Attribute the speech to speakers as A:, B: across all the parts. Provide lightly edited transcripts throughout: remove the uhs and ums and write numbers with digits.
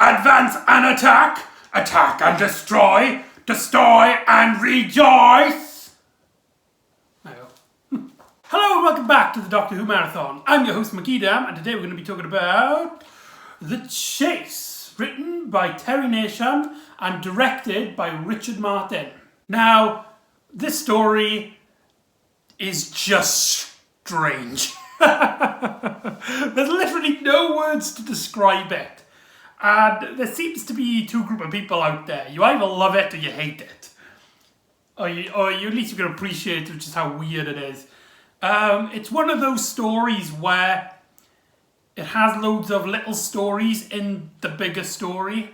A: Advance and attack! Attack and destroy! Destroy and rejoice! There you go. Hello and welcome back to the Doctor Who Marathon. I'm your host McEdam, and today we're going to be talking about The Chase, written by Terry Nation and directed by Richard Martin. Now, this story is just strange. There's literally no words to describe it. And there seems to be two groups of people out there. You either love it or you hate it. Or at least you can appreciate just how weird it is. It's one of those stories where it has loads of little stories in the bigger story.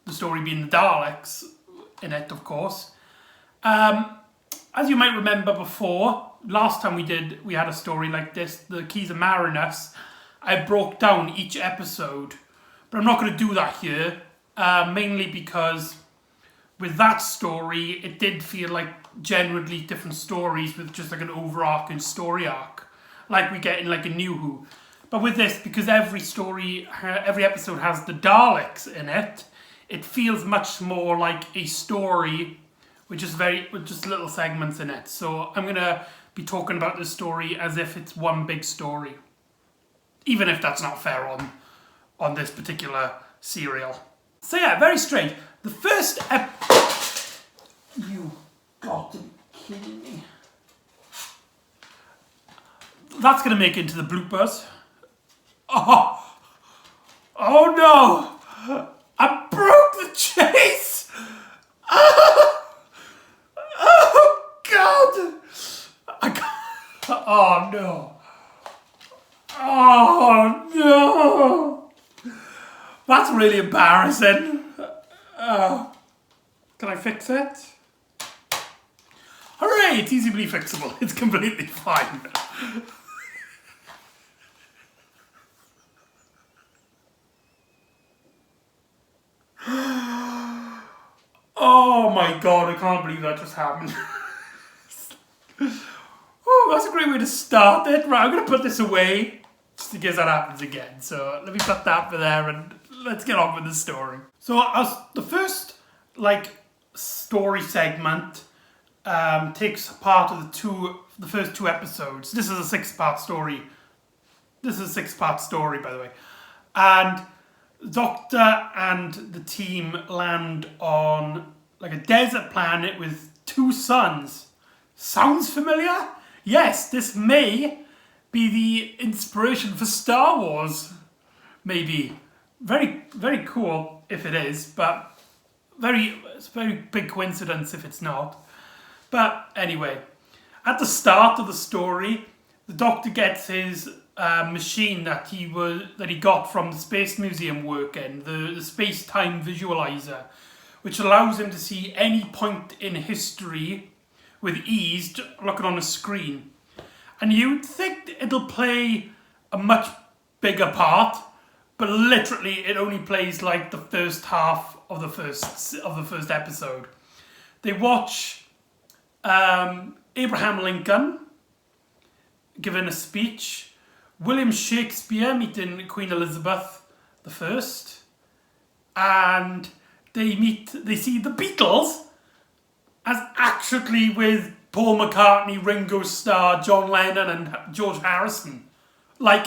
A: The story being the Daleks in it, of course. As you might remember before, last time we had a story like this, The Keys of Marinus. I broke down each episode. But I'm not going to do that here, mainly because with that story, it did feel like genuinely different stories with just like an overarching story arc, like we get in like a New Who. But with this, because every episode has the Daleks in it, it feels much more like a story with just little segments in it. So I'm going to be talking about this story as if it's one big story, even if that's not fair on this particular serial. So yeah, very strange. The first You got to be kidding me. That's going to make it into the bloopers. Oh no! I broke the chase! Oh God! Oh no! Oh no! That's really embarrassing. Can I fix it? Hooray! It's easily fixable. It's completely fine. Oh my God, I can't believe that just happened. Oh, that's a great way to start it. Right, I'm going to put this away just in case that happens again. So let me put that for there and let's get on with the story. So as the first story segment takes part of the first two episodes. This is a 6-part story. This is a 6-part story, by the way. And the Doctor and the team land on like a desert planet with 2 suns. Sounds familiar? Yes, this may be the inspiration for Star Wars. Maybe. Very, very cool if it is, but it's a very big coincidence if it's not. But anyway, at the start of the story, the Doctor gets his machine that he got from the Space Museum working, the space-time visualizer, which allows him to see any point in history with ease, looking on a screen. And you'd think it'll play a much bigger part, but literally it only plays like the first half of the first episode. They watch Abraham Lincoln giving a speech, William Shakespeare meeting Queen Elizabeth I, and they see the Beatles as actually with Paul McCartney, Ringo Starr, John Lennon and George Harrison. Like,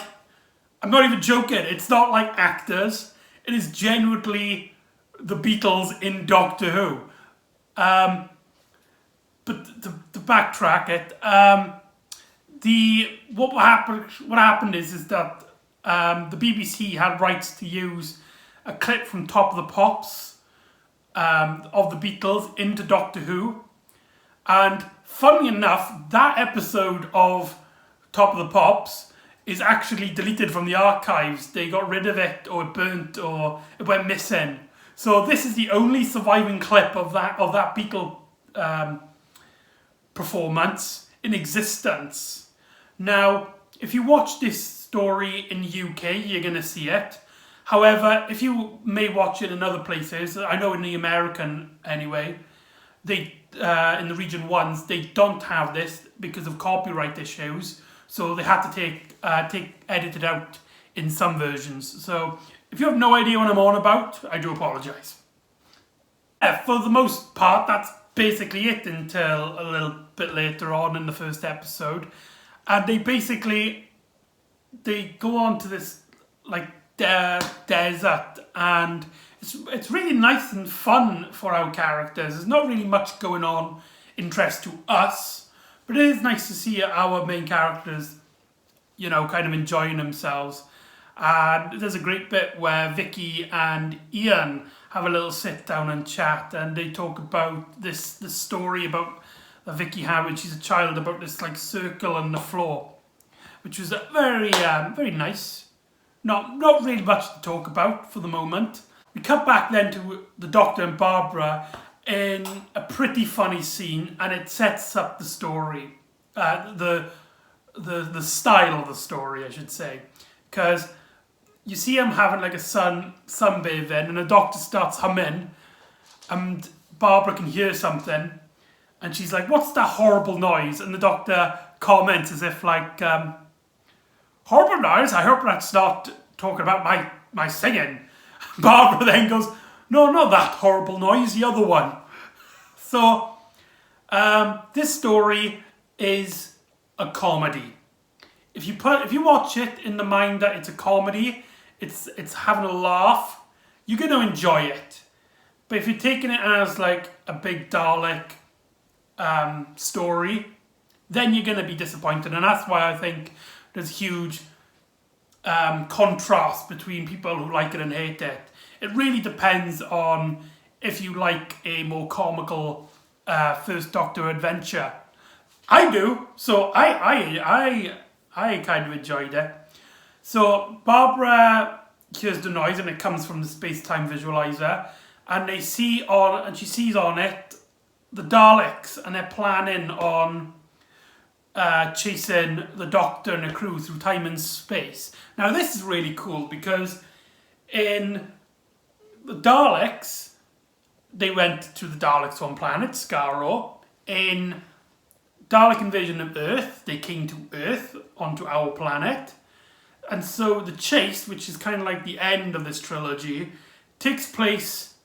A: I'm not even joking, it's not like actors, it is genuinely the Beatles in Doctor Who. But to backtrack it, what happened is that the BBC had rights to use a clip from Top of the Pops of the Beatles into Doctor Who, and funny enough, that episode of Top of the Pops is actually deleted from the archives. They got rid of it, or it burnt, or it went missing. So this is the only surviving clip of that Beatle performance in existence. Now, if you watch this story in UK, you're going to see it. However, if you may watch it in other places, I know in the American anyway, they in the region 1s, they don't have this because of copyright issues. So they had to edit it out in some versions. So if you have no idea what I'm on about, I do apologise. For the most part, that's basically it until a little bit later on in the first episode. And they go on to this like desert, and it's really nice and fun for our characters. There's not really much going on interest to us, but it is nice to see our main characters, kind of enjoying themselves. And there's a great bit where Vicky and Ian have a little sit down and chat, and they talk about this story about Vicky had when she's a child, about this like circle on the floor, which was very very nice. Not really much to talk about for the moment. We cut back then to the Doctor and Barbara in a pretty funny scene, and it sets up the story, the style of the story, I should say, because you see him having like a sunbathing, and the Doctor starts humming, and Barbara can hear something, and she's like, "What's that horrible noise?" And the Doctor comments as if like, "Horrible noise? I hope that's not talking about my singing." Barbara then goes, "No, not that horrible noise, the other one." So, this story is a comedy. If you watch it in the mind that it's a comedy, it's having a laugh, you're going to enjoy it. But if you're taking it as like a big Dalek story, then you're going to be disappointed. And that's why I think there's huge contrast between people who like it and hate it. It really depends on if you like a more comical First Doctor adventure. I do, so I kind of enjoyed it. So Barbara hears the noise, and it comes from the space-time visualizer, and she sees on it the Daleks, and they're planning on chasing the Doctor and the crew through time and space. Now this is really cool because in the Daleks, they went to the Daleks' home planet, Skaro. In Dalek Invasion of Earth, they came to Earth, onto our planet. And so the chase, which is kind of like the end of this trilogy, takes place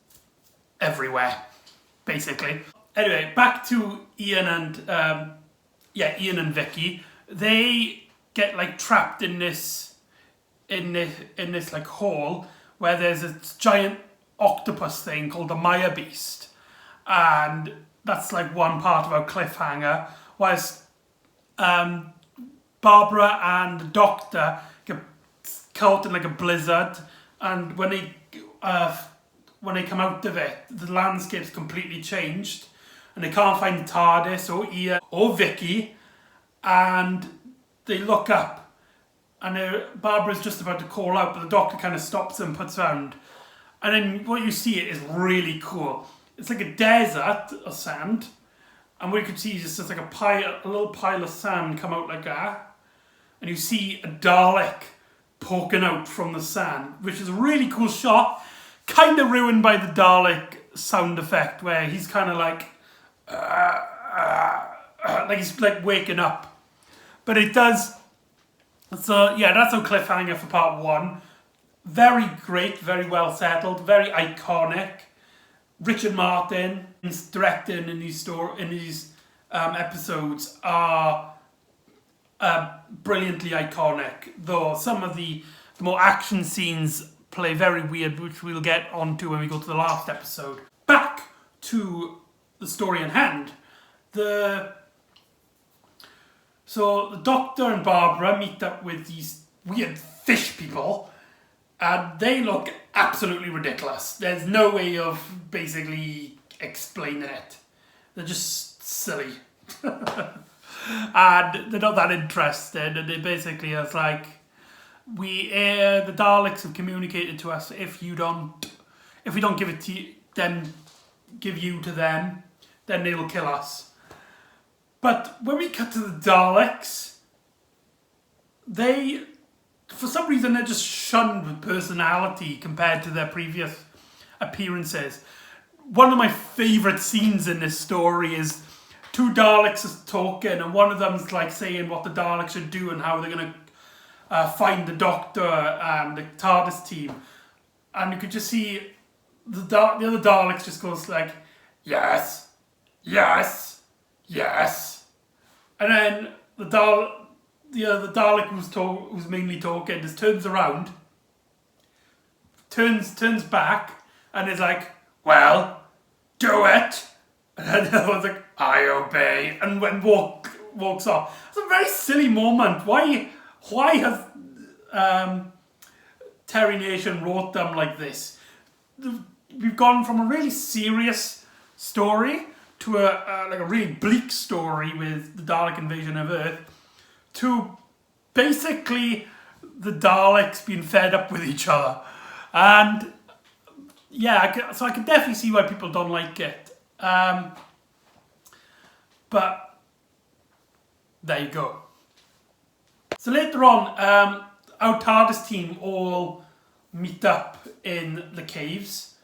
A: everywhere, basically. Anyway, back to Ian and Vicky. They get like trapped in this like hole where there's a giant octopus thing called the Maya Beast, and that's like one part of our cliffhanger. Whilst Barbara and the Doctor get caught in like a blizzard, and when they come out of it, the landscape's completely changed, and they can't find the TARDIS or Ian or Vicky, and they look up, and Barbara's just about to call out, but the Doctor kind of stops and puts around, and then what you see is really cool. It's like a desert of sand, and what you can see is just like a little pile of sand come out like that, and you see a Dalek poking out from the sand, which is a really cool shot, kind of ruined by the Dalek sound effect, where he's kind of like he's like waking up. But it does. So yeah, that's our cliffhanger for part one. Very great, very well settled, very iconic. Richard Martin's directing in these episodes are brilliantly iconic, though some of the more action scenes play very weird, which we'll get onto when we go to the last episode. Back to the story in hand. So the Doctor and Barbara meet up with these weird fish people, and they look absolutely ridiculous. There's no way of basically explaining it. They're just silly. And they're not that interested, and they basically are like, the Daleks have communicated to us, if we don't give it to them, give you to them, then they will kill us. But when we cut to the Daleks, for some reason, they're just shunned with personality compared to their previous appearances. One of my favourite scenes in this story is two Daleks are talking, and one of them's like saying what the Daleks should do and how they're going to find the Doctor and the TARDIS team, and you could just see the other Daleks just goes like, yes, yes, yes, and then the Dalek who's mainly talking just turns around, turns back, and is like, well, do it. And then the other one's like, I obey, and walks off. It's a very silly moment. Why has Terry Nation wrote them like this? We've gone from a really serious story to a really bleak story with the Dalek invasion of Earth, to basically the Daleks being fed up with each other. And yeah, so I can definitely see why people don't like it. But there you go. So later on, our TARDIS team all meet up in the caves,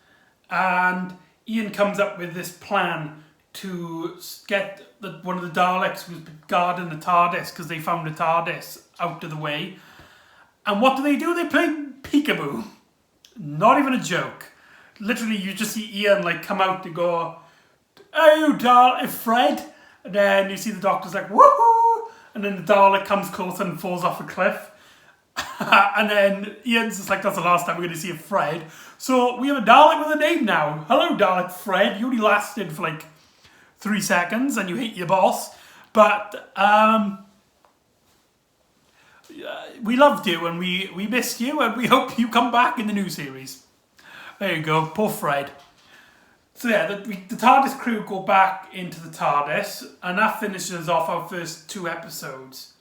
A: and Ian comes up with this plan to get one of the Daleks who's guarding the TARDIS, because they found the TARDIS, out of the way. And what do? They play peekaboo. Not even a joke. Literally, you just see Ian like come out to go, "Hey, you Dalek, Fred," and then you see the Doctor's like, "Woohoo!" And then the Dalek comes close and falls off a cliff. And then Ian's just like, "That's the last time we're going to see a Fred." So we have a Dalek with a name now. Hello, Dalek Fred. You only lasted for like 3 seconds, and you hate your boss, but we loved you, and we missed you, and we hope you come back in the new series. There you go, poor Fred. So yeah, the TARDIS crew go back into the TARDIS, and that finishes off our first 2 episodes.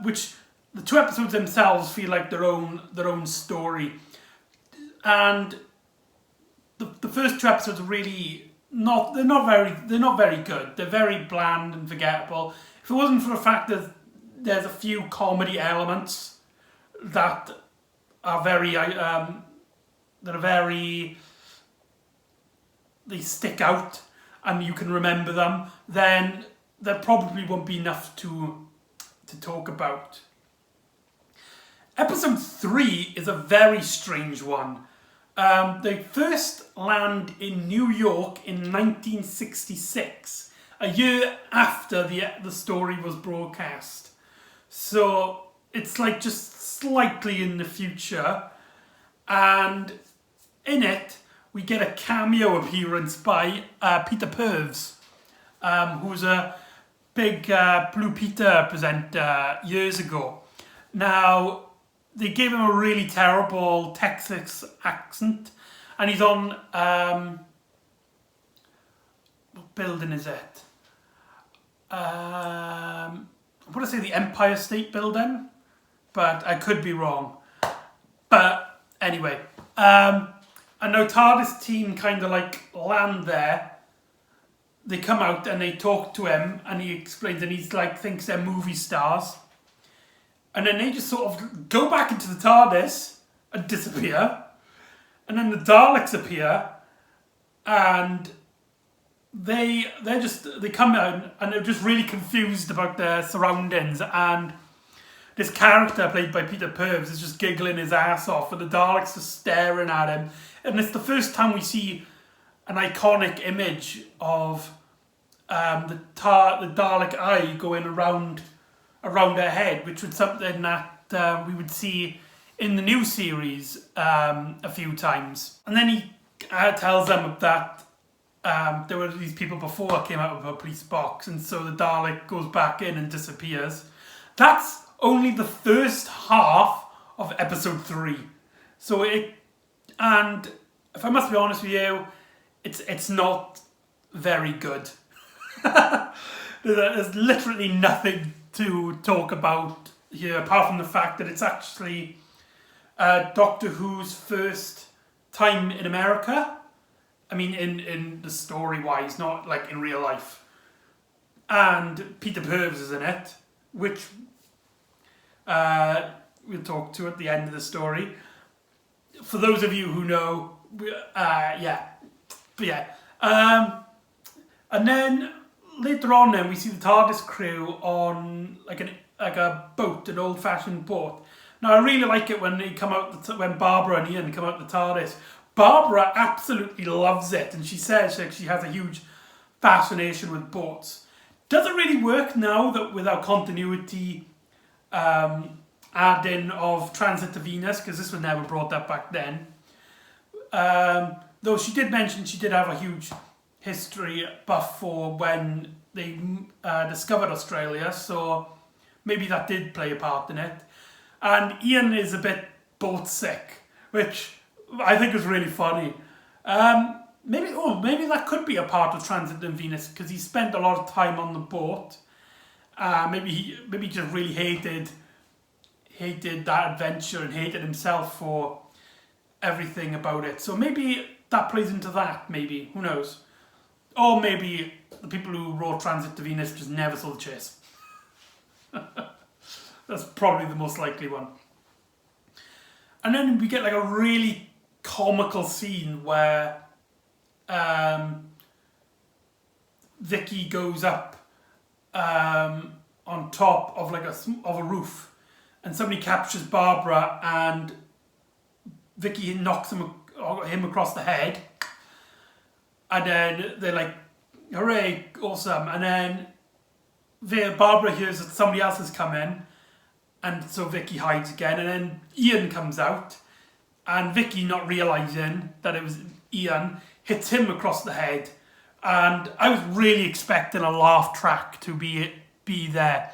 A: Which the 2 episodes themselves feel like their own story, and the first 2 episodes are really they're not very good. They're very bland and forgettable. If it wasn't for the fact that there's a few comedy elements that are they stick out and you can remember them, then there probably won't be enough to talk about. Episode 3 is a very strange one. They first land in New York in 1966, a year after the story was broadcast. So it's like just slightly in the future, and in it we get a cameo appearance by Peter Purves, who's a big Blue Peter presenter years ago. Now, they gave him a really terrible Texas accent, and he's on, what building is it? I want to say the Empire State Building, but I could be wrong. But anyway, and now TARDIS team kind of like land there. They come out and they talk to him, and he explains, and he's like thinks they're movie stars. And then they just sort of go back into the TARDIS and disappear. And then the Daleks appear, and they come out and they're just really confused about their surroundings. And this character played by Peter Purves is just giggling his ass off, and the Daleks are staring at him. And it's the first time we see an iconic image of the Dalek eye going around her head, which was something that we would see in the new series a few times. And then he tells them that there were these people before came out of a police box, and so the Dalek goes back in and disappears. That's only the first half of episode 3. So and if I must be honest with you, it's not very good. There's literally nothing to talk about here, apart from the fact that it's actually Doctor Who's first time in America. I mean, in the story-wise, not like in real life. And Peter Purves is in it, which we'll talk to at the end of the story. For those of you who know, and then later on, then we see the TARDIS crew on like like a boat, an old-fashioned boat. Now I really like it when when Barbara and Ian come out the TARDIS. Barbara absolutely loves it, and she says like she has a huge fascination with boats. Does it really work now that with our continuity add-in of Transit to Venus, because this was never brought up back then. Though she did mention she did have a huge history buff for when they discovered Australia, so maybe that did play a part in it. And Ian is a bit boat sick, which I think is really funny. Maybe that could be a part of Transit to Venus, because he spent a lot of time on the boat. Maybe he just really hated that adventure and hated himself for everything about it. So maybe that plays into that, maybe. Who knows? Or maybe the people who wrote Transit to Venus just never saw the chase. That's probably the most likely one. And then we get like a really comical scene where Vicky goes up on top of like a roof, and somebody captures Barbara, and Vicky knocks him across the head, and then they're like, hooray, awesome. And then Barbara hears that somebody else has come in, and so Vicky hides again, and then Ian comes out, and Vicky, not realising that it was Ian, hits him across the head. And I was really expecting a laugh track to be there.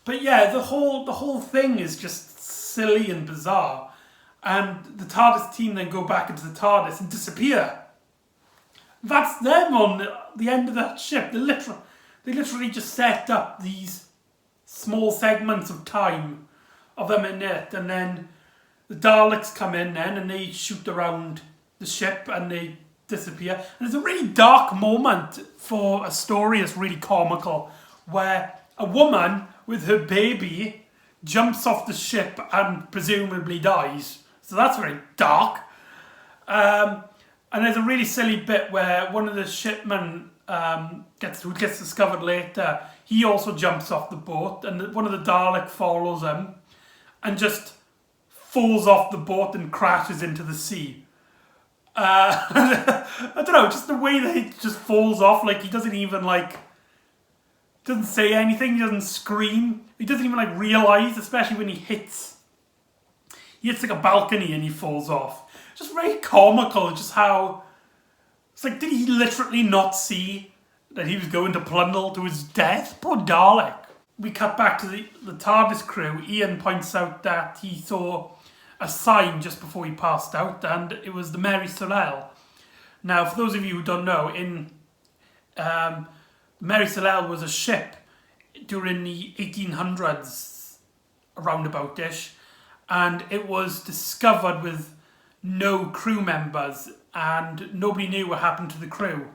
A: But yeah, the whole thing is just silly and bizarre. And the TARDIS team then go back into the TARDIS and disappear. That's them on the end of that ship. They literally just set up these small segments of time of them in it, and then the Daleks come in then and they shoot around the ship and they disappear. And it's a really dark moment for a story that's really comical, where a woman with her baby jumps off the ship and presumably dies. So that's very dark. And there's a really silly bit where one of the shipmen who gets discovered later, he also jumps off the boat, and one of the Dalek follows him and just falls off the boat and crashes into the sea. I don't know, just the way that he just falls off, like he doesn't even doesn't say anything, he doesn't scream, he doesn't even realise, especially when he hits like a balcony and he falls off. Just very comical, just how it's like, did he literally not see that he was going to plunge to his death? Poor Dalek. We cut back to the TARDIS crew. Ian points out that he saw a sign just before he passed out, and it was the Mary Solel. Now, for those of you who don't know, Mary Solel was a ship during the 1800s, roundabout-ish, and it was discovered with no crew members, and nobody knew what happened to the crew.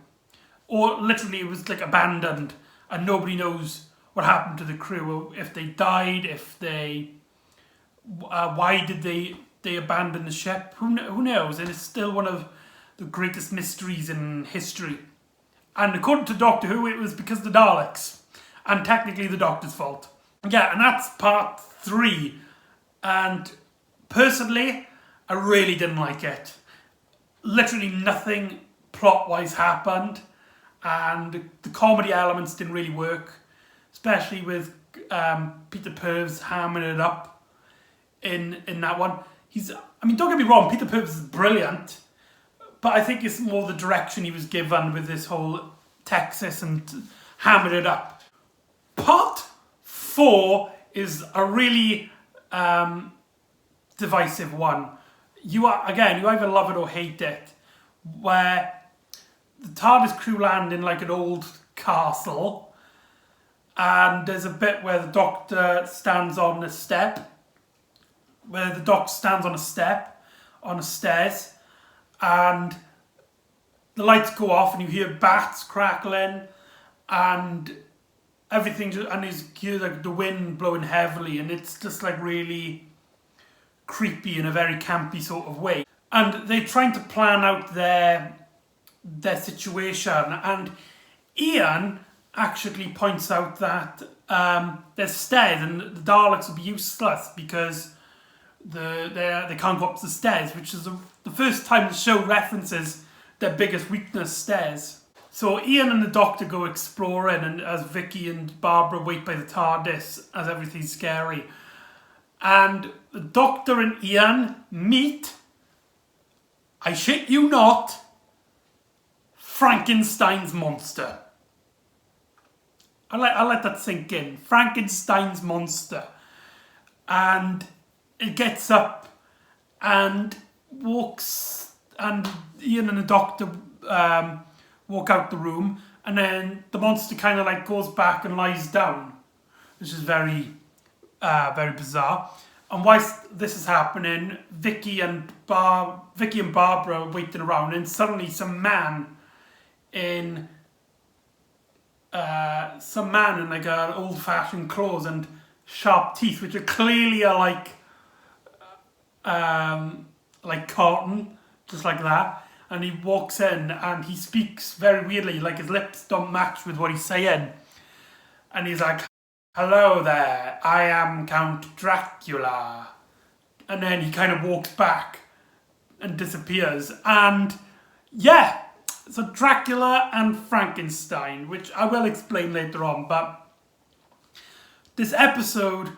A: Or literally it was abandoned, and nobody knows what happened to the crew, if they died, if they... why did they abandon the ship? Who knows? And it's still one of the greatest mysteries in history. And according to Doctor Who, it was because of the Daleks. And technically the Doctor's fault. Yeah, and that's part 3. And personally, I really didn't like it. Literally nothing plot-wise happened. And the comedy elements didn't really work. Especially with Peter Purves hamming it up in that one. Don't get me wrong, Peter Purves is brilliant, but I think it's more the direction he was given with this whole Texas and hammering it up. Part 4 is a really divisive one. You either love it or hate it, where the TARDIS crew land in an old castle, and there's a bit where the Doctor stands on a step, on the stairs, and the lights go off and you hear bats crackling and everything, and you hear the wind blowing heavily, and it's just really creepy in a very campy sort of way. And they're trying to plan out their situation, and Ian actually points out that there's stairs, and the Daleks will be useless because they can't go up the stairs, which is the first time the show references their biggest weakness, stairs. So Ian and the Doctor go exploring, and as Vicky and Barbara wait by the TARDIS as everything's scary. And the Doctor and Ian meet, I shit you not, Frankenstein's monster. I let that sink in. Frankenstein's monster. And it gets up and walks, and Ian and the Doctor walk out the room, and then the monster kind of like goes back and lies down, which is very bizarre. And whilst this is happening, Vicky and Barbara are waiting around, and suddenly some man in like old-fashioned clothes and sharp teeth, which are clearly like cotton, just like that. And he walks in and he speaks very weirdly, like his lips don't match with what he's saying. And he's like, "Hello there, I am Count Dracula." And then he kind of walks back and disappears. And yeah, so Dracula and Frankenstein, which I will explain later on, but this episode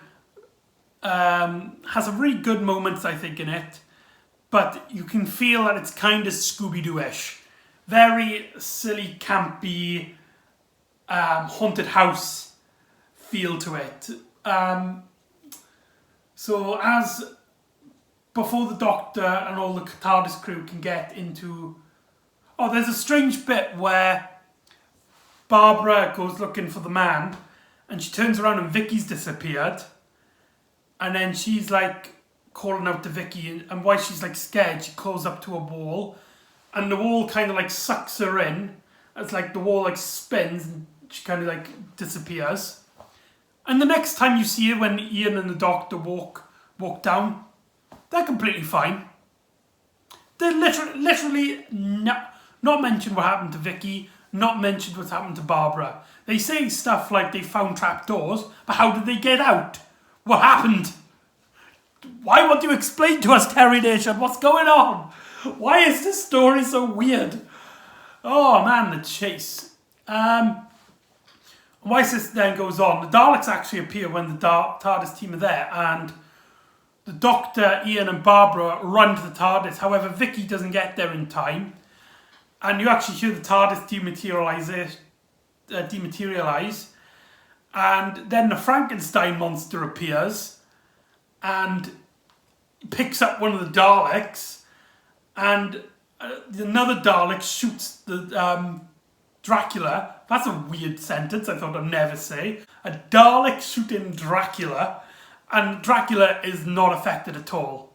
A: has some really good moments, I think, in it. But you can feel that it's kind of Scooby-Doo-ish. Very silly, campy, haunted house feel to it. So as before the Doctor and all the TARDIS crew can get into... Oh, there's a strange bit where Barbara goes looking for the man, and she turns around and Vicky's disappeared. And then she's like calling out to Vicky, and while she's like scared, she calls up to a wall, and the wall kind of like sucks her in. It's like the wall like spins and she kind of like disappears. And the next time you see her, when Ian and the Doctor walk down, they're completely fine. They literally not mention what happened to Vicky, not mention what's happened to Barbara. They say stuff like they found trapdoors, but how did they get out? What happened? Why won't you explain to us, Terry Nation? What's going on? Why is this story so weird? Oh man, the chase. Whilst this then goes on, the Daleks actually appear when the TARDIS team are there, and the Doctor, Ian and Barbara run to the TARDIS. However, Vicky doesn't get there in time, and you actually hear the TARDIS dematerialise, and then the Frankenstein monster appears and picks up one of the Daleks, and another Dalek shoots the Dracula. That's a weird sentence I thought I'd never say. A Dalek shooting Dracula, and Dracula is not affected at all.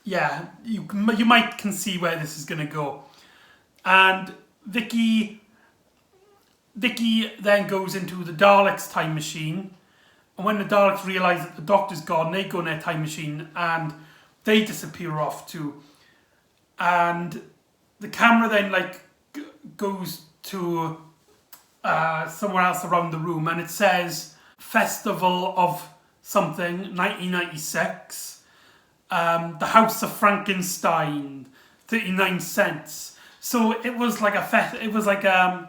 A: Yeah, you might can see where this is going to go. And Vicky then goes into the Daleks' time machine, and when the Daleks realise that the Doctor's gone, they go in their time machine and they disappear off too. And the camera then like goes to somewhere else around the room, and it says Festival of something 1996, the House of Frankenstein, 39 cents. So it was like a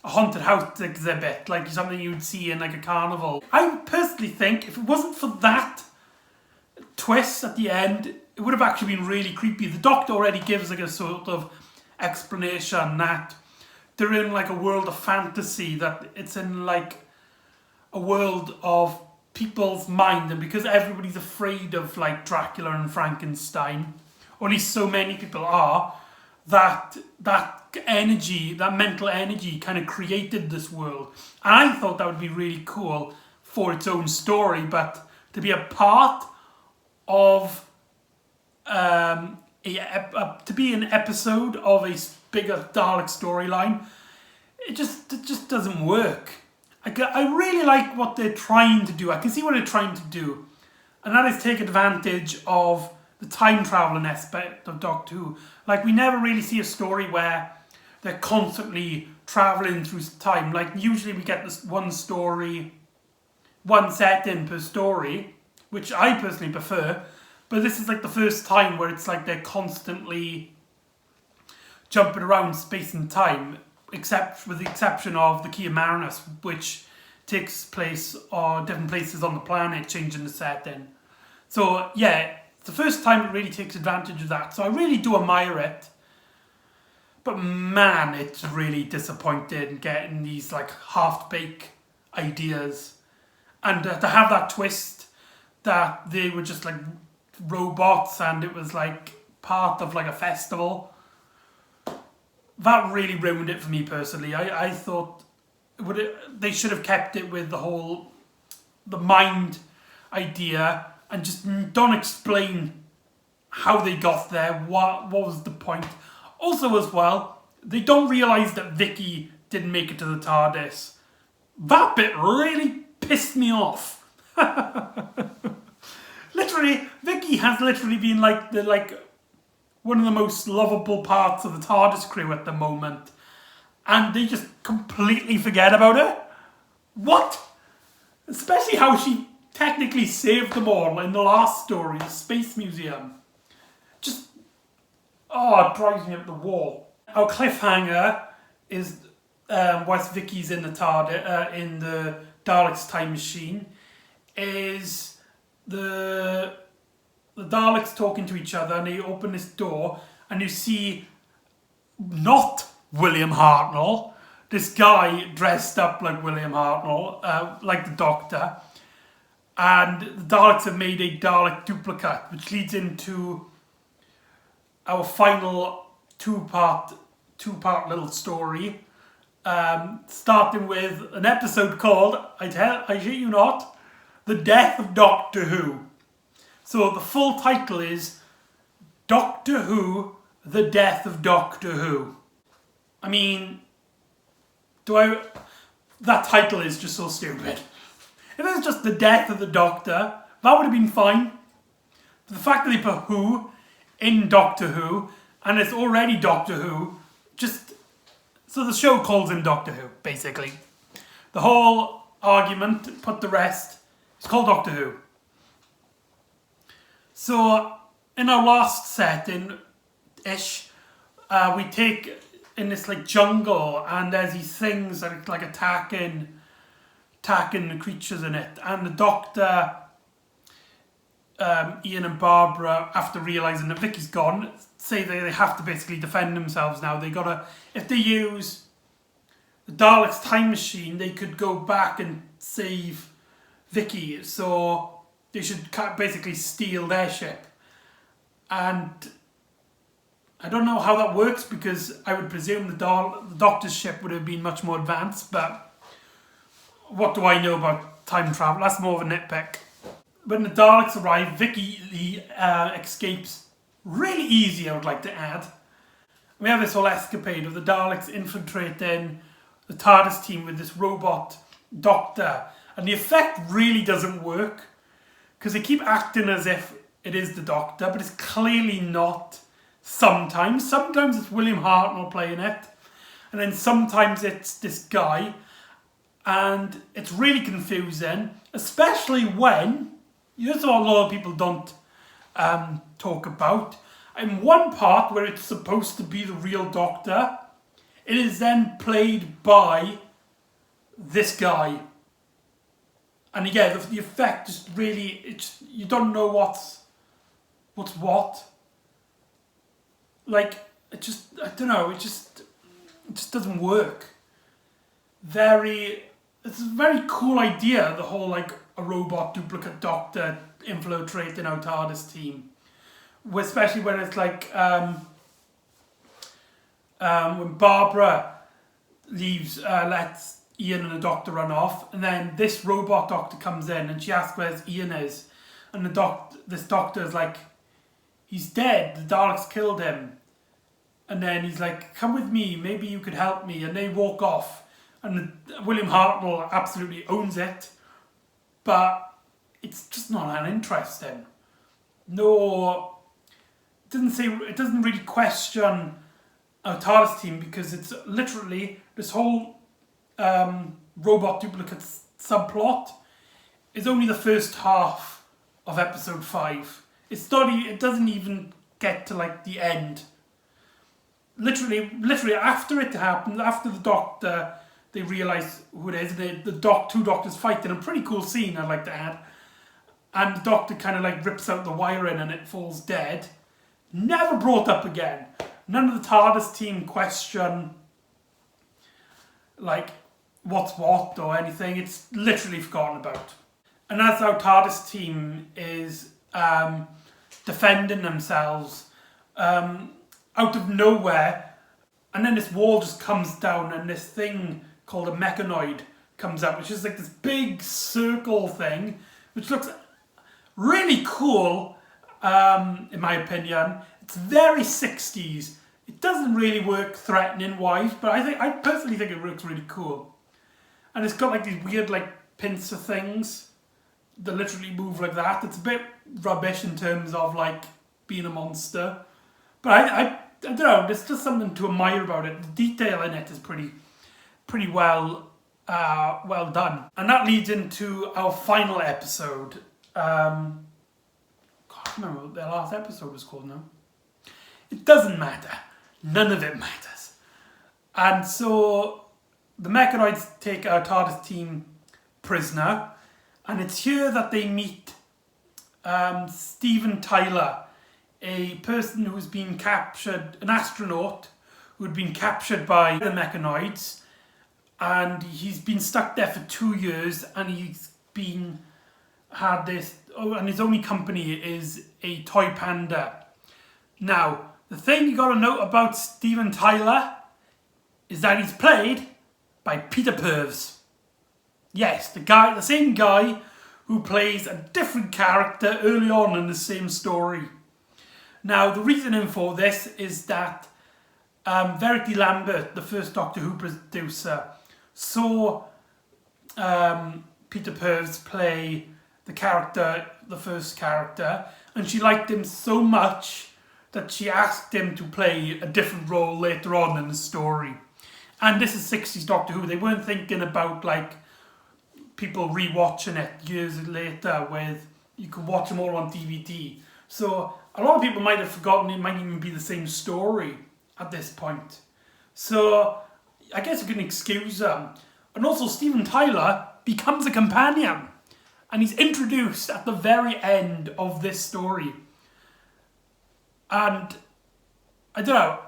A: haunted house exhibit, like something you'd see in like a carnival. I personally think if it wasn't for that twist at the end, it would have actually been really creepy. The Doctor already gives like a sort of explanation that they're in like a world of fantasy, that it's in like a world of people's mind, and because everybody's afraid of like Dracula and Frankenstein, or at least so many people are, that energy, that mental energy kind of created this world. And I thought that would be really cool for its own story, but to be a part of to be an episode of a bigger Dalek storyline, it just doesn't work. I really like what they're trying to do. I can see what they're trying to do, and that is take advantage of the time traveling aspect of Doctor Who. Like, we never really see a story where they're constantly traveling through time. Like usually we get this one story, one setting per story, which I personally prefer. But this is like the first time where it's like they're constantly jumping around space and time, except with the exception of the Kia Marinus, which takes place on different places on the planet, changing the setting. So yeah, it's the first time it really takes advantage of that. So I really do admire it. But man, it's really disappointing getting these like half-baked ideas. And to have that twist that they were just like robots and it was like part of like a festival, that really ruined it for me personally. I thought they should have kept it with the mind idea and just don't explain how they got there, what was the point. Also as well, they don't realise that Vicky didn't make it to the TARDIS. That bit really pissed me off. Literally, Vicky has literally been like one of the most lovable parts of the TARDIS crew at the moment. And they just completely forget about her? What? Especially how she technically saved them all in the last story, the Space Museum. Just, it drives me up the wall. Our cliffhanger is whilst Vicky's in the TARDIS, in the Daleks' time machine, is the Daleks talking to each other, and they open this door, and you see not William Hartnell, this guy dressed up like William Hartnell, like the Doctor, and the Daleks have made a Dalek duplicate, which leads into our final two-part little story, starting with an episode called, I shit you not, The Death of Doctor Who. So the full title is Doctor Who, The Death of Doctor Who. I mean, that title is just so stupid. If it was just The Death of the Doctor, that would have been fine. But the fact that they put Who in Doctor Who, and it's already Doctor Who, so the show calls him Doctor Who, basically. The whole argument, put the rest, it's called Doctor Who. So, in our last setting-ish, we take in this like jungle, and there's these things that are like attacking the creatures in it. And the Doctor, Ian and Barbara, after realising that Vicky's gone, say they have to basically defend themselves now. They gotta, if they use the Daleks' time machine, they could go back and save Vicky. So they should basically steal their ship. And I don't know how that works, because I would presume the Doctor's ship would have been much more advanced, but what do I know about time travel? That's more of a nitpick. When the Daleks arrive, Vicky escapes really easy, I would like to add. We have this whole escapade of the Daleks infiltrating the TARDIS team with this robot Doctor, and the effect really doesn't work, because they keep acting as if it is the Doctor, but it's clearly not. Sometimes it's William Hartnell playing it, and then sometimes it's this guy, and it's really confusing, especially when, here's what a lot of people don't talk about. In one part where it's supposed to be the real Doctor, it is then played by this guy. And yeah, the effect just really, you don't know what's what. Like, I don't know, it just doesn't work. It's a very cool idea, the whole like a robot duplicate Doctor infiltrating our TARDIS team. Especially when it's like, when Barbara lets Ian and the Doctor run off, and then this robot Doctor comes in and she asks where Ian is, and this Doctor is like, he's dead, the Daleks killed him. And then he's like, come with me, maybe you could help me. And they walk off. And William Hartnell absolutely owns it. But it's just not that interesting. No, it doesn't really question our TARDIS team, because it's literally this whole robot duplicate subplot is only the first half of episode 5. It's not. It doesn't even get to like the end. Literally after it happened, after the Doctor, they realise who it is. Two doctors fighting. A pretty cool scene, I'd like to add. And the Doctor kind of like rips out the wiring and it falls dead. Never brought up again. None of the TARDIS team question like what's what or anything. It's literally forgotten about. And as our TARDIS team is defending themselves out of nowhere, and then this wall just comes down and this thing called a mechanoid comes up, which is like this big circle thing, which looks really cool, in my opinion. It's very 60s. It doesn't really work threatening-wise, but I personally think it works really cool. And it's got like these weird like pincer things that literally move like that. It's a bit rubbish in terms of like being a monster. But I don't know, there's just something to admire about it. The detail in it is pretty well done. And that leads into our final episode. Can't remember what the last episode was called now. It doesn't matter. None of it matters. And so the mechanoids take our TARDIS team prisoner, and it's here that they meet Steven Tyler, a person who's been captured, an astronaut who had been captured by the mechanoids, and he's been stuck there for 2 years, and and his only company is a toy panda. Now, the thing you got to note about Steven Tyler is that he's played by Peter Purves. Yes, the same guy who plays a different character early on in the same story. Now, the reasoning for this is that Verity Lambert, the first Doctor Who producer, saw Peter Purves play the first character, and she liked him so much that she asked him to play a different role later on in the story. And this is 60s Doctor Who. They weren't thinking about like people rewatching it years later with, you can watch them all on DVD. So a lot of people might have forgotten it might even be the same story at this point. So I guess you can excuse them. And also Steven Tyler becomes a companion, and he's introduced at the very end of this story. And I don't know,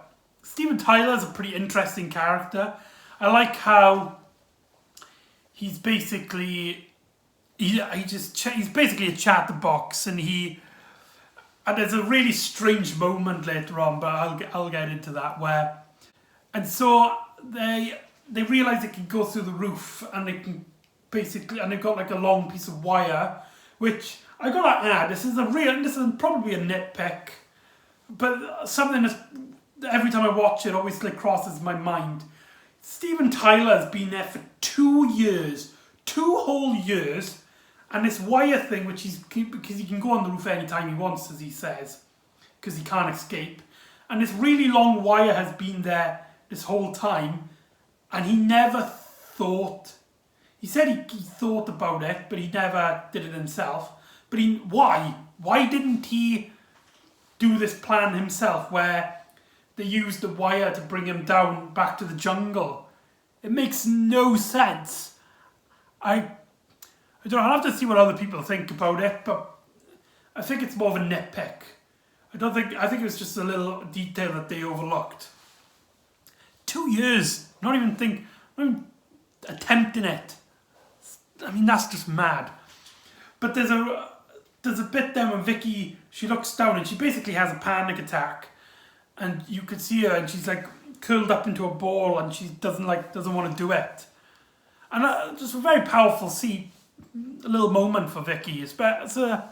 A: Steven Tyler's a pretty interesting character. I like how he's basically he's basically a chatterbox, and there's a really strange moment later on, but I'll get into that and so they realize they can go through the roof, and they can and they've got like a long piece of wire, which I gotta add, this is probably a nitpick, but something that every time I watch it always like crosses my mind. Steven Tyler has been there for 2 years, 2 whole years, and this wire thing, because he can go on the roof anytime he wants, as he says, because he can't escape, and this really long wire has been there this whole time, and he never thought. He said he thought about it, but he never did it himself. But why? Why didn't he do this plan himself, where they used the wire to bring him down back to the jungle? It makes no sense. I don't know, I'll have to see what other people think about it, but I think it's more of a nitpick. I think it was just a little detail that they overlooked. 2 years, not even attempting it. I mean, that's just mad. But there's a bit there when Vicky, she looks down and she basically has a panic attack, and you could see her, and she's like curled up into a ball, and she doesn't want to do it. And just a very powerful scene, a little moment for Vicky. It's like a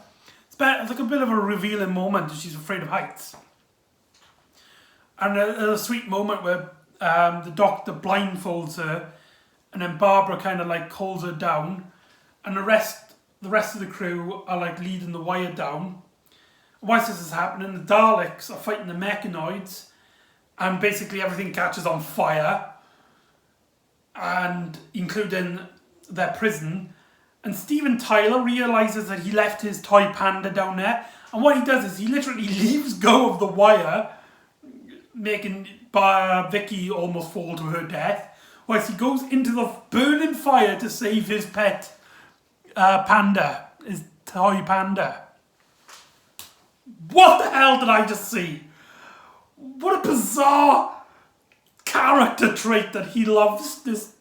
A: bit of a revealing moment. She's afraid of heights, and a sweet moment where the Doctor blindfolds her, and then Barbara kind of like holds her down, and the rest of the crew are like leading the wire down. Whilst this is happening, the Daleks are fighting the mechanoids, and basically everything catches on fire, and including their prison. And Steven Tyler realizes that he left his toy panda down there, and what he does is he literally leaves go of the wire, making Vicky almost fall to her death, whilst he goes into the burning fire to save his pet panda, his toy panda. What the hell did I just see? What a bizarre character trait that he loves this.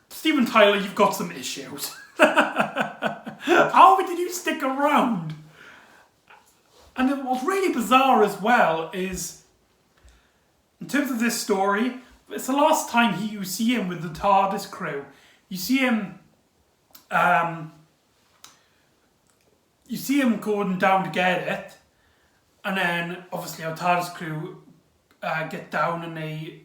A: Steven Tyler, you've got some issues. How did you stick around? And what's really bizarre as well is, in terms of this story, it's the last time you see him with the TARDIS crew. You see him going down to get it, and then obviously our TARDIS crew get down and they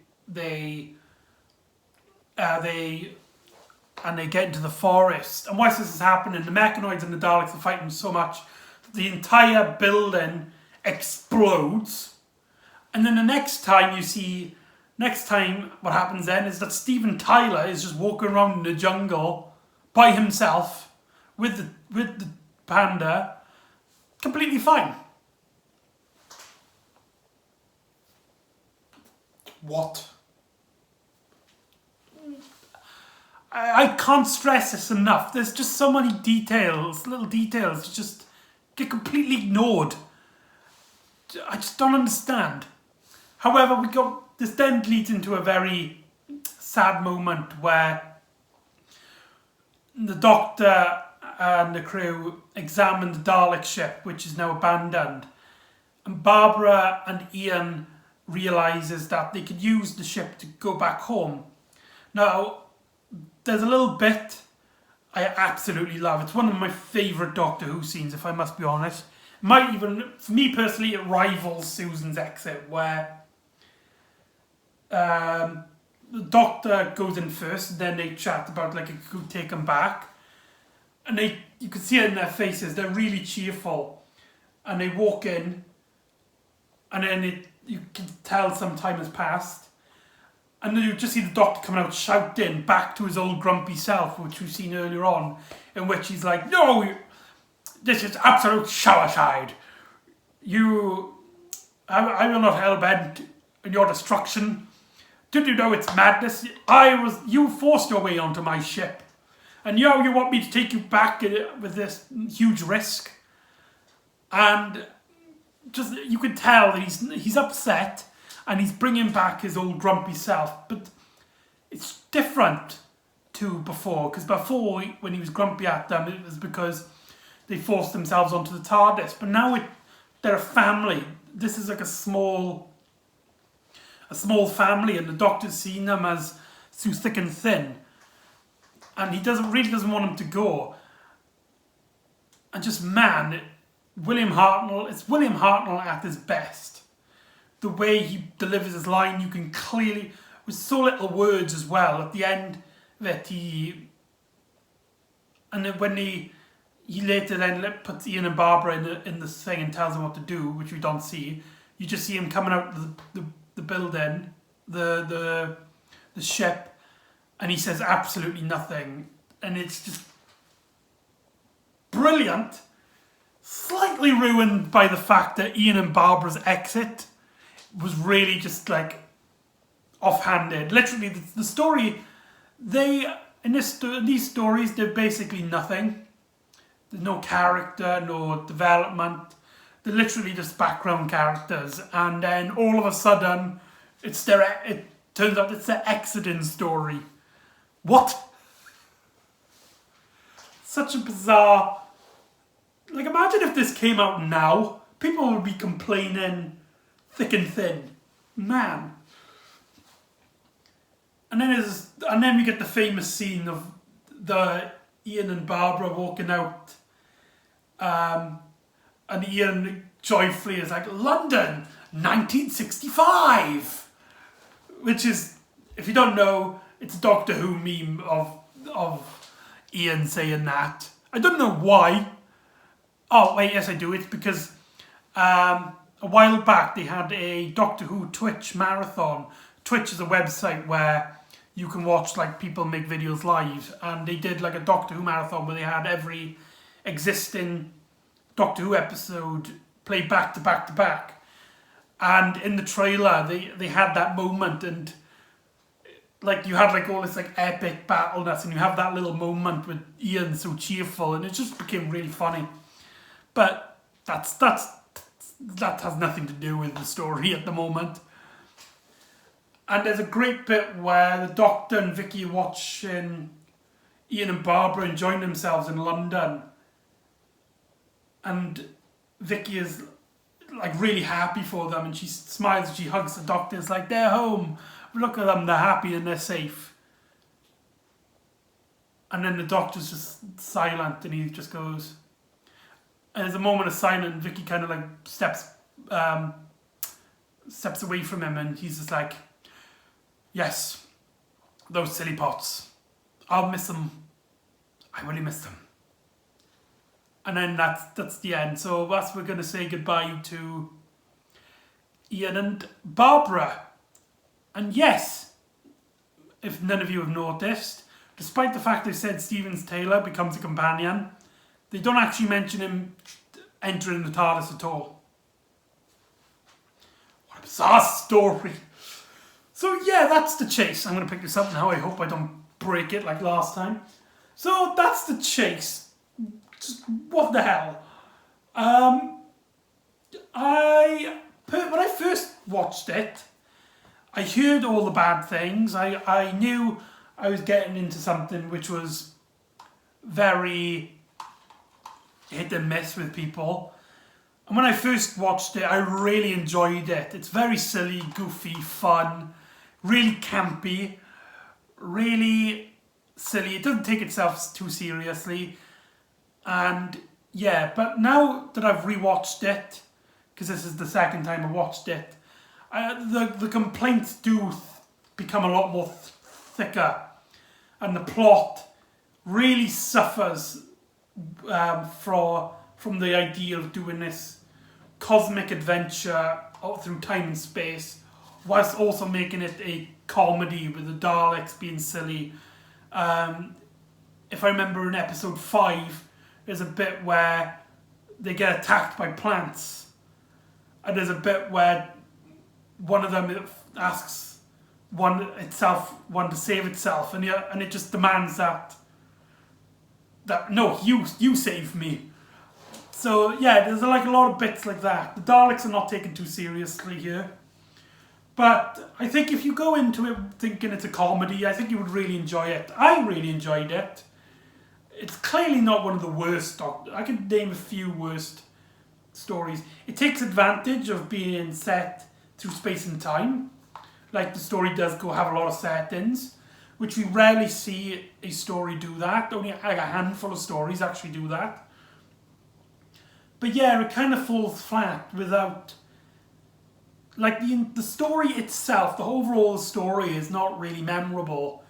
A: get into the forest. And whilst this is happening, the mechanoids and the Daleks are fighting so much that the entire building explodes. And then the next time what happens then is that Steven Tyler is just walking around in the jungle by himself with the panda, completely fine. What? I can't stress this enough. There's just so many little details, just get completely ignored. I just don't understand. However, this then leads into a very sad moment where the Doctor and the crew examine the Dalek ship, which is now abandoned. And Barbara and Ian realises that they could use the ship to go back home. Now, there's a little bit I absolutely love. It's one of my favourite Doctor Who scenes, if I must be honest. Might even, for me personally, it rivals Susan's exit, where the Doctor goes in first, and then they chat about like it could take them back. And you can see it in their faces, they're really cheerful. And they walk in, and then you can tell some time has passed. And then you just see the Doctor coming out shouting back to his old grumpy self, which we've seen earlier on, in which he's like, "No, this is absolute showershide. I will not hell-bent in your destruction. Did you know it's madness? You forced your way onto my ship. And now you want me to take you back with this huge risk." And just, you can tell that he's upset, and he's bringing back his old grumpy self. But it's different to before, because before, when he was grumpy at them, it was because they forced themselves onto the TARDIS. But now they're a family. This is like a small family, and the Doctor's seen them as through thick and thin. And he really doesn't want him to go. And just, man, it's William Hartnell at his best. The way he delivers his line, you can clearly, with so little words as well, at the end that and then when he later then puts Ian and Barbara in the thing and tells them what to do, which we don't see, you just see him coming out the building, the ship, and he says absolutely nothing. And it's just brilliant. Slightly ruined by the fact that Ian and Barbara's exit was really just like offhanded. Literally, the story, in these stories, they're basically nothing. There's no character, no development. They're literally just background characters. And then all of a sudden, it turns out it's their exiting story. What? Such a bizarre... Like, imagine if this came out now. People would be complaining thick and thin. Man. And then we get the famous scene of the Ian and Barbara walking out. And Ian joyfully is like, "London, 1965!" Which is, if you don't know, it's a Doctor Who meme of Ian saying that. I don't know why. Oh, wait, yes I do. It's because A while back they had a Doctor Who Twitch marathon. Twitch is a website where you can watch like people make videos live, and they did like a Doctor Who marathon where they had every existing Doctor Who episode played back to back to back. And in the trailer they had that moment, and like you had like all this like epic battleness, and you have that little moment with Ian so cheerful, and it just became really funny. But that has nothing to do with the story at the moment. And there's a great bit where the Doctor and Vicky are watching Ian and Barbara enjoying themselves in London. And Vicky is like really happy for them, and she smiles and she hugs the Doctor. It's like, they're home. Look at them, they're happy and they're safe. And then the Doctor's just silent, and he just goes... And there's a moment of silence, and Vicky kind of like steps away from him, and he's just like, yes, those silly pots. I'll miss them. I really miss them. And then that's the end. So that's we're going to say goodbye to Ian and Barbara. And yes, if none of you have noticed, despite the fact they said Stevens Taylor becomes a companion, they don't actually mention him entering the TARDIS at all. What a bizarre story. So yeah, that's the chase. I'm going to pick this up now. I hope I don't break it like last time. So that's the chase. Just, what the hell? When I first watched it, I heard all the bad things. I knew I was getting into something which was very hit and miss with people. And when I first watched it, I really enjoyed it. It's very silly, goofy, fun, really campy, really silly. It doesn't take itself too seriously. And yeah, but now that I've rewatched it, because this is the second time I watched it, the complaints do become a lot more thicker, and the plot really suffers from the idea of doing this cosmic adventure through time and space, whilst also making it a comedy with the Daleks being silly. If I remember in episode 5, there's a bit where they get attacked by plants, and there's a bit where one of them asks one to save itself, and it just demands that no, you save me. So yeah, there's like a lot of bits like that. The Daleks are not taken too seriously here, but I think if you go into it thinking it's a comedy, I think you would really enjoy it. I really enjoyed it. It's clearly not one of the worst. I could name a few worst stories. It takes advantage of being set through space and time. Like the story does go have a lot of settings, which we rarely see a story do that. Only like a handful of stories actually do that. But yeah, it kind of falls flat without... Like the story itself, the overall story is not really memorable.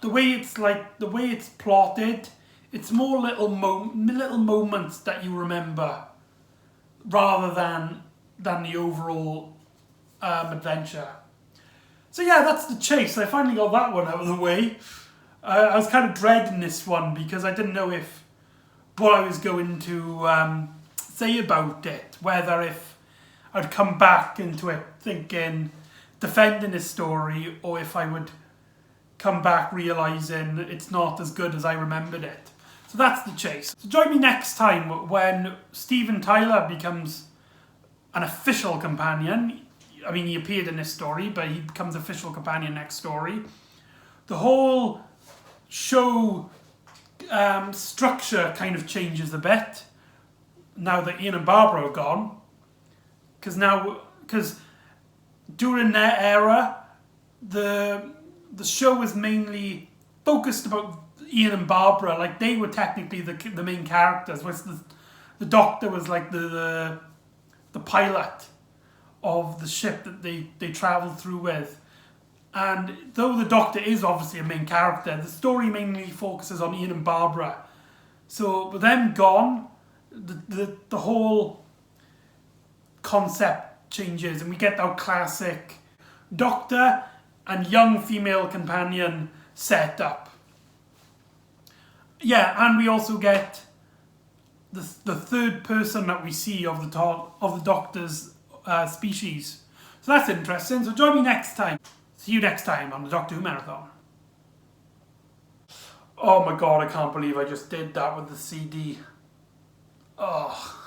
A: The way it's plotted, it's more little moments that you remember, rather than the overall adventure. So yeah, that's the chase. I finally got that one out of the way. I was kind of dreading this one because I didn't know what I was going to say about it. Whether if I'd come back into it thinking, defending this story, or if I would come back realising it's not as good as I remembered it. So that's the chase. So join me next time when Steven Tyler becomes an official companion. I mean, he appeared in this story, but he becomes official companion next story. The whole show structure kind of changes a bit now that Ian and Barbara are gone. Because during their era, the show was mainly focused about Ian and Barbara. Like, they were technically the main characters, whereas the Doctor was like the pilot of the ship that they travelled through with. And though the Doctor is obviously a main character, the story mainly focuses on Ian and Barbara. So with them gone, the whole concept changes and we get our classic Doctor and young female companion set up. Yeah, and we also get the third person that we see of the Doctor's species. So that's interesting. So join me next time. See you next time on the Doctor Who Marathon. Oh my god, I can't believe I just did that with the CD. Oh.